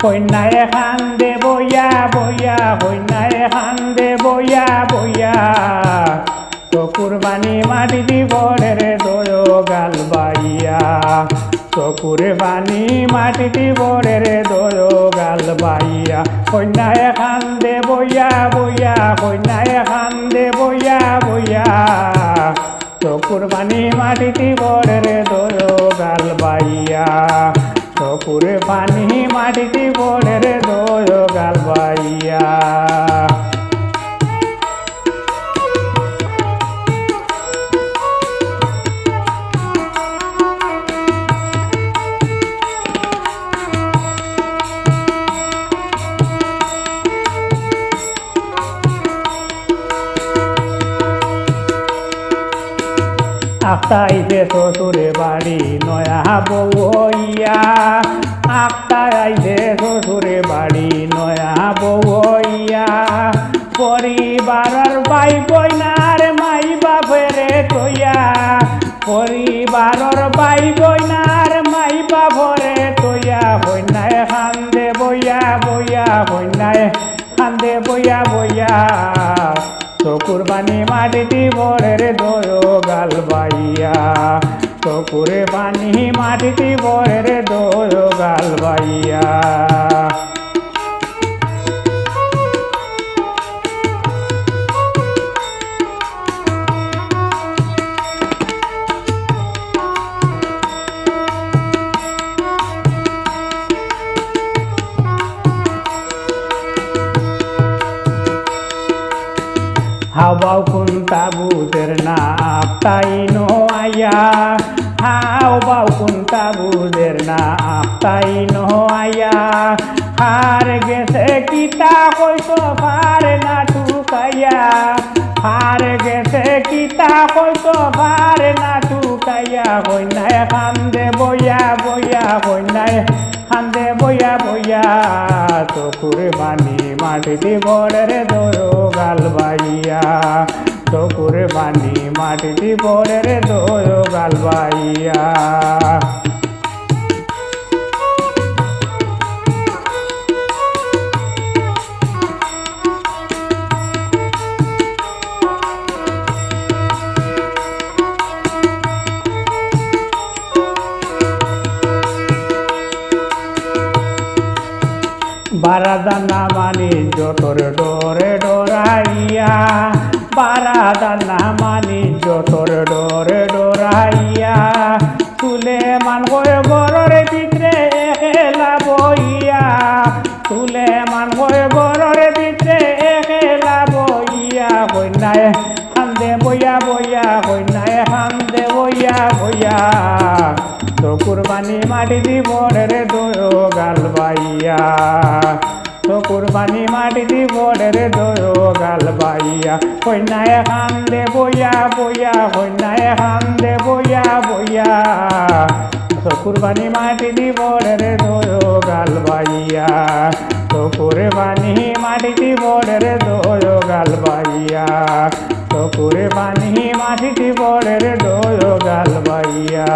কন্যায় কান্দে বইয়া বইয়া কন্যায় কান্দে বইয়া বইয়া চকুর পানি মাটি দিবরের দয় গাল বাইয়া চকুর পানি মাটি দিবরের দয় গাল বাইয়া কন্যায় কান্দে বইয়া বইয়া কন্যায় কান্দে বইয়া বইয়া চকুর পানি মাটি দিবরের দয় গাল বাইয়া চকুর পানি মাটি দিবরের দয় গাল বাইয়া আখতাইছে শ্বশুরে বাড়ি নয়া বউইয়া আখতাইছে শ্বশুরে বাড়ি নয়া বউইয়া পরিবারের ভাই বইনার মাই বাপেরে কইয়া পরিবারের ভাই বইনার মাই বাপরে কইয়া বইনায় কান্দে বইয়া বইয়া বইনায় কান্দে বইয়া বইয়া চকুর পানি মাটি দিবরের দয় গাল বাইয়া চকুর পানি মাটি দিবরের দয় গাল বাইয়া হাওয়াও কুন্তা বুদের না আপতাই নো আয়া হাওয়াও কুন্তা বুদের না আপতাই নো আয়া হার গেছে কিতা কইতো পারে না টুকাইয়া হার গেছে কিতা কইতো পারে না টুকাইয়া কইনায় কান্দে বইয়া বইয়া কইনায় কান্দে বইয়া বইয়া চকুর পানি মাটি দিবরের দয় গাল বাইয়া চকুর পানি মাটি দিবরের দয় গাল বাইয়া বারাদানা মানি যতর ডরে ডরাইয়া বারাদানা মানি যতর ডরে ডরাইয়া সুলেমান হয়ে গরের ভিতরে একলা বইয়া সুলেমান হয়ে গরের ভিতরে একলা বইয়া কন্যায় কান্দে বইয়া বইয়া কন্যায় কান্দে বইয়া বইয়া চকুর পানি মাটি দিবরের দয় গাল বাইয়া চকুর পানি মাটি দিবরের দয় গাল বাইয়া কন্যায় কান্দে বইয়া বইয়া কন্যায় কান্দে বইয়া বইয়া চকুর পানি মাটি দিবরের দয় গাল বাইয়া চকুর পানি মাটি দিবরের দয় গাল বাইয়া চকুর পানি মাটি দিবরের দয় গাল বাইয়া